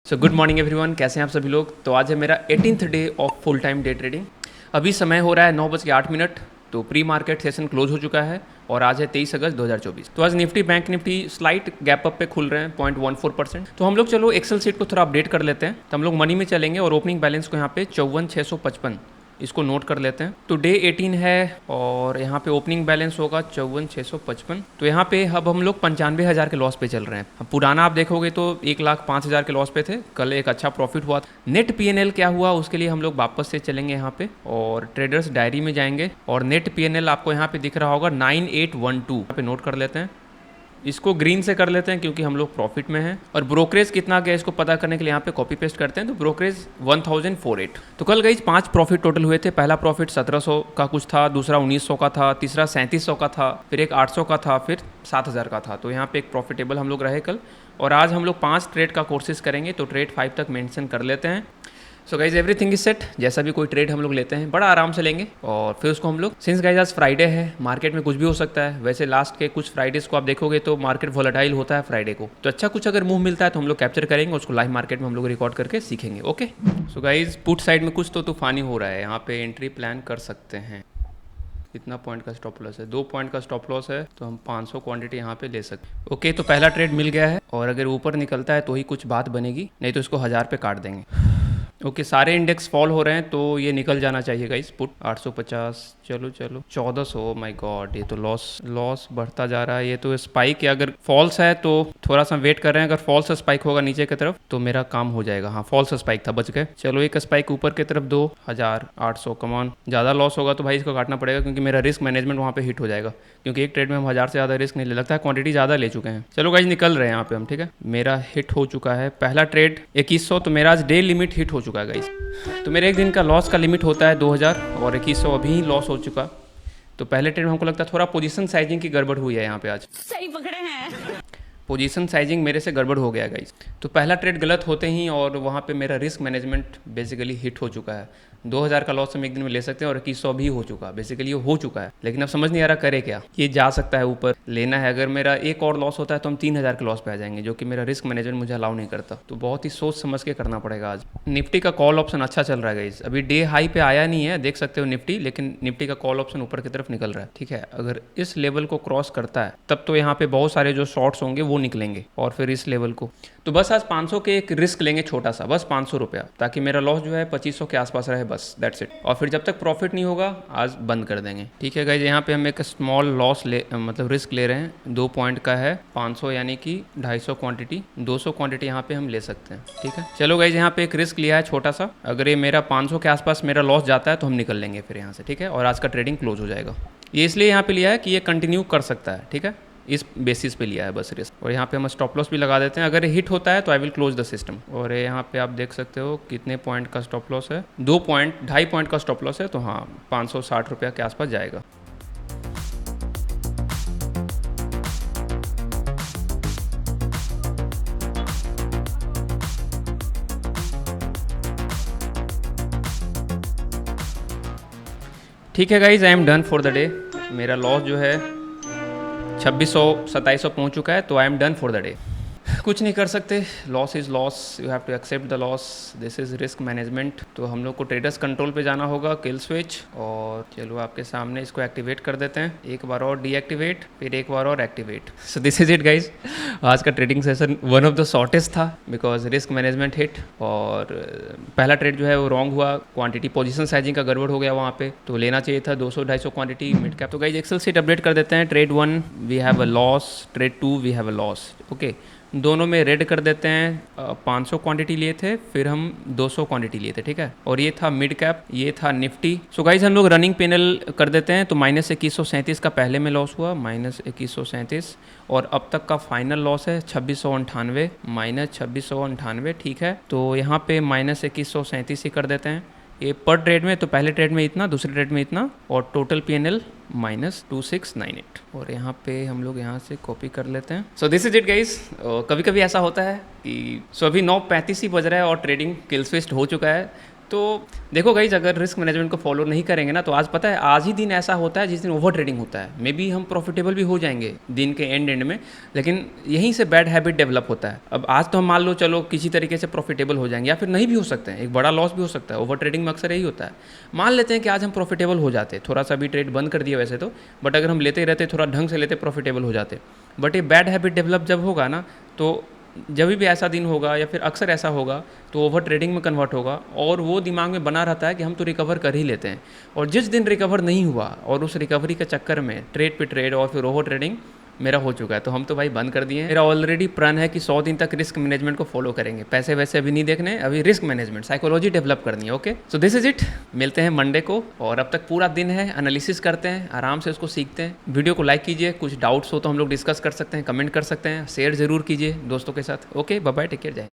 So good morning everyone, कैसे हैं आप सभी लोग। तो आज है मेरा 18th day of full time day trading. अभी समय हो रहा है 9:08। तो प्री मार्केट सेशन क्लोज हो चुका है और आज है 23 अगस्त 2024। तो आज Nifty bank Nifty slight gap up पे खुल रहे हैं 0.14%। तो हम लोग चलो एक्सेल सीट को थोड़ा अपडेट कर लेते हैं। तो हम लोग मनी में चलेंगे और ओपनिंग बैलेंस को यहाँ पे 54,655 इसको नोट कर लेते हैं। तो डे 18 है और यहाँ पे ओपनिंग बैलेंस होगा 54,655। तो यहाँ पे अब हम लोग 95,000 के लॉस पे चल रहे हैं। अब पुराना आप देखोगे तो 1,05,000 के लॉस पे थे। कल एक अच्छा प्रॉफिट हुआ। नेट पीएनएल क्या हुआ उसके लिए हम लोग वापस से चलेंगे यहाँ पे और ट्रेडर्स डायरी में जाएंगे और नेट पीएनएल आपको यहाँ पे दिख रहा होगा 9812, यहाँ पे नोट कर लेते हैं। इसको ग्रीन से कर लेते हैं क्योंकि हम लोग प्रॉफिट में हैं। और ब्रोकरेज कितना गया इसको पता करने के लिए यहाँ पे कॉपी पेस्ट करते हैं। तो ब्रोकरेज 1048। तो कल गई 5 प्रॉफिट टोटल हुए थे। पहला प्रॉफिट 1700 का कुछ था, दूसरा 1900 का था, तीसरा 3700 का था, फिर एक 800 का था, फिर 7000 का था। तो यहाँ पे एक प्रॉफिटेबल हम लोग रहे कल। और आज हम लोग 5 ट्रेड का कोशिश करेंगे तो ट्रेड 5 तक मेंशन कर लेते हैं। So guys everything is set. जैसा भी कोई ट्रेड हम लोग लेते हैं बड़ा आराम से लेंगे और फिर उसको हम लोग, सिंस गाइज आज फ्राइडे है, मार्केट में कुछ भी हो सकता है। वैसे लास्ट के कुछ फ्राइडेज को आप देखोगे तो मार्केट वोलेटाइल होता है फ्राइडे को। तो अच्छा कुछ अगर मूव मिलता है तो हम लोग कैप्चर करेंगे, उसको लाइव मार्केट में हम लोग रिकॉर्ड करके सीखेंगे। Okay so guys put side में कुछ तो तूफानी हो रहा है, यहाँ पे एंट्री प्लान कर सकते हैं। कितना पॉइंट का स्टॉप लॉस है? 2 पॉइंट का स्टॉप लॉस है तो हम 500 क्वांटिटी यहाँ पे ले सकते हैं। ओके तो पहला ट्रेड मिल गया है और अगर ऊपर निकलता है तो ही कुछ बात बनेगी, नहीं तो इसको 1000 पे काट देंगे। ओके सारे इंडेक्स फॉल हो रहे हैं तो ये निकल जाना चाहिए गाइस। पुट 850, चलो 1400। माय गॉड, ये तो लॉस बढ़ता जा रहा है। ये तो स्पाइक है, अगर फॉल्स है तो थोड़ा सा वेट कर रहे हैं। अगर फॉल्स स्पाइक होगा नीचे की तरफ तो मेरा काम हो जाएगा। हाँ फॉल्स स्पाइक था, बच गए। चलो एक स्पाइक ऊपर की तरफ 2800। कमान ज़्यादा लॉस होगा तो भाई इसको काटना पड़ेगा क्योंकि मेरा रिस्क मैनेजमेंट वहाँ पे हिट हो जाएगा, क्योंकि एक ट्रेड में हम 1000 से ज़्यादा रिस्क नहीं ले लगता है, क्वांटिटी ज़्यादा ले चुके हैं। चलो गाइज निकल रहे हैं यहाँ पे हम, ठीक है। मेरा हिट हो चुका है पहला ट्रेड 2100। तो मेरा आज डे लिमिट हिट हो चुका है गाइज। तो मेरे एक दिन का लॉस का लिमिट होता है 2000 और 2100 अभी ही लॉस हो चुका। तो पहले ट्रेड में हमको लगता है थोड़ा पोजीशन साइजिंग की गड़बड़ हुई है यहाँ पे। आज सही पकड़े हैं। पोजीशन साइजिंग मेरे से गड़बड़ हो गया गाइस। तो पहला ट्रेड गलत होते ही और वहाँ पे मेरा रिस्क मैनेजमेंट बेसिकली हिट हो चुका है। 2000 का लॉस हम एक दिन में ले सकते हैं और 2100 भी हो चुका, बेसिकली ये हो चुका है। लेकिन अब समझ नहीं आ रहा करे क्या। ये जा सकता है ऊपर, लेना है। अगर मेरा एक और लॉस होता है तो हम 3000 के लॉस पे आ जाएंगे, जो कि मेरा रिस्क मैनेजमेंट मुझे अलाउ नहीं करता। तो बहुत ही सोच समझ के करना पड़ेगा आज। निफ्टी का कॉल ऑप्शन अच्छा चल रहा है गाइस। अभी डे हाई पे आया नहीं है, देख सकते हो निफ्टी, लेकिन निफ्टी का कॉल ऑप्शन ऊपर की तरफ निकल रहा है, ठीक है। अगर इस लेवल को क्रॉस करता है तब तो यहाँ पे बहुत सारे जो शॉर्ट्स होंगे वो निकलेंगे और फिर इस लेवल को। तो बस आज 500 के एक रिस्क लेंगे छोटा सा, बस 500 रुपया, ताकि मेरा लॉस जो है 2500 के आसपास रहे, बस दैट्स इट। और फिर जब तक प्रॉफिट नहीं होगा आज बंद कर देंगे, ठीक है गाइज। यहाँ पे हम एक स्मॉल लॉस मतलब रिस्क ले रहे हैं। 2 पॉइंट का है 500 यानी कि 250 क्वांटिटी, 200 क्वांटिटी यहाँ पे हम ले सकते हैं, ठीक है। चलो गाइज यहाँ पे एक रिस्क लिया है छोटा सा। अगर ये मेरा 500 के आसपास मेरा लॉस जाता है तो हम निकल लेंगे फिर यहाँ से, ठीक है। और आज का ट्रेडिंग क्लोज हो जाएगा। ये इसलिए यहाँ पे लिया है कि ये कंटिन्यू कर सकता है, ठीक है। इस बेसिस पे लिया है बस रिस्क। और यहाँ पे हम स्टॉप लॉस भी लगा देते हैं। अगर हिट होता है तो I will close the system. और यहाँ पे आप देख सकते हो कितने पॉइंट का स्टॉप लॉस है, 2 पॉइंट, 2.5 पॉइंट का स्टॉप लॉस है। तो हाँ 560 रुपया के आसपास जाएगा। ठीक है guys, I am done for the day. मेरा लॉस जो है 2600-2700 पहुंच चुका है। तो I am done for the day. कुछ नहीं कर सकते, loss is loss, you have to accept the loss, this is risk management. तो हम लोग को ट्रेडर्स कंट्रोल पे जाना होगा, किल स्विच। और चलो आपके सामने इसको एक्टिवेट कर देते हैं, एक बार और डीएक्टिवेट, फिर एक बार और activate. So this is it guys. आज का trading session one of the shortest था बिकॉज रिस्क मैनेजमेंट हिट। और पहला ट्रेड जो है वो रॉन्ग हुआ, क्वांटिटी पोजीशन साइजिंग का गड़बड़ हो गया वहाँ पे। तो लेना चाहिए था 200-250 क्वांटिटी मिड कैप। तो गाइज एक्सेल सीट अपडेट कर देते हैं। Trade 1 we have a loss, trade 2 we have a loss. Okay दोनों में रेड कर देते हैं। 500 क्वांटिटी लिए थे, फिर हम 200 क्वांटिटी लिए थे, ठीक है। और ये था मिड कैप, ये था निफ्टी। सो गाइज हम लोग रनिंग पैनल कर देते हैं। तो -2137 का पहले में लॉस हुआ, -2137। और अब तक का फाइनल लॉस है 2698, -2698, ठीक है। तो यहाँ पे -2137 ही कर देते हैं। ये पर ट्रेड में, तो पहले ट्रेड में इतना, दूसरे ट्रेड में इतना, और टोटल PNL -2698। और यहाँ पे हम लोग यहाँ से कॉपी कर लेते हैं। So this is it guys. कभी कभी ऐसा होता है कि अभी 9:35 ही बज रहा है और ट्रेडिंग किल स्विच हो चुका है। तो देखो गाइज, अगर रिस्क मैनेजमेंट को फॉलो नहीं करेंगे ना, तो आज पता है आज ही दिन ऐसा होता है जिस दिन ओवर ट्रेडिंग होता है। मे बी हम प्रॉफिटेबल भी हो जाएंगे दिन के एंड में, लेकिन यहीं से बैड हैबिट डेवलप होता है। अब आज तो हम मान लो चलो किसी तरीके से प्रॉफिटेबल हो जाएंगे, या फिर नहीं भी हो सकते हैं, एक बड़ा लॉस भी हो सकता है। ओवर ट्रेडिंग में अक्सर यही होता है। मान लेते हैं कि आज हम प्रॉफिटेबल हो जाते, थोड़ा सा भी ट्रेड बंद कर दिया वैसे तो, बट अगर हम लेते रहते, थोड़ा ढंग से लेते, प्रॉफिटेबल हो जाते। बट ये बैड हैबिट डेवलप जब होगा ना, तो जब भी ऐसा दिन होगा या फिर अक्सर ऐसा होगा, तो ओवर ट्रेडिंग में कन्वर्ट होगा। और वो दिमाग में बना रहता है कि हम तो रिकवर कर ही लेते हैं, और जिस दिन रिकवर नहीं हुआ और उस रिकवरी के चक्कर में ट्रेड पे ट्रेड और फिर ओवर ट्रेडिंग मेरा हो चुका है, तो हम तो भाई बंद कर दिए हैं। मेरा ऑलरेडी प्लान है कि 100 दिन तक रिस्क मैनेजमेंट को फॉलो करेंगे। पैसे वैसे अभी नहीं देखने, अभी रिस्क मैनेजमेंट, साइकोलॉजी डेवलप करनी है। Okay, so this is it. मिलते हैं मंडे को, और अब तक पूरा दिन है, एनालिसिस करते हैं, आराम से उसको सीखते हैं। वीडियो को लाइक कीजिए, कुछ डाउट्स हो तो हम लोग डिस्कस कर सकते हैं, कमेंट कर सकते हैं, शेयर जरूर कीजिए दोस्तों के साथ। Okay, bye bye, take care, जय।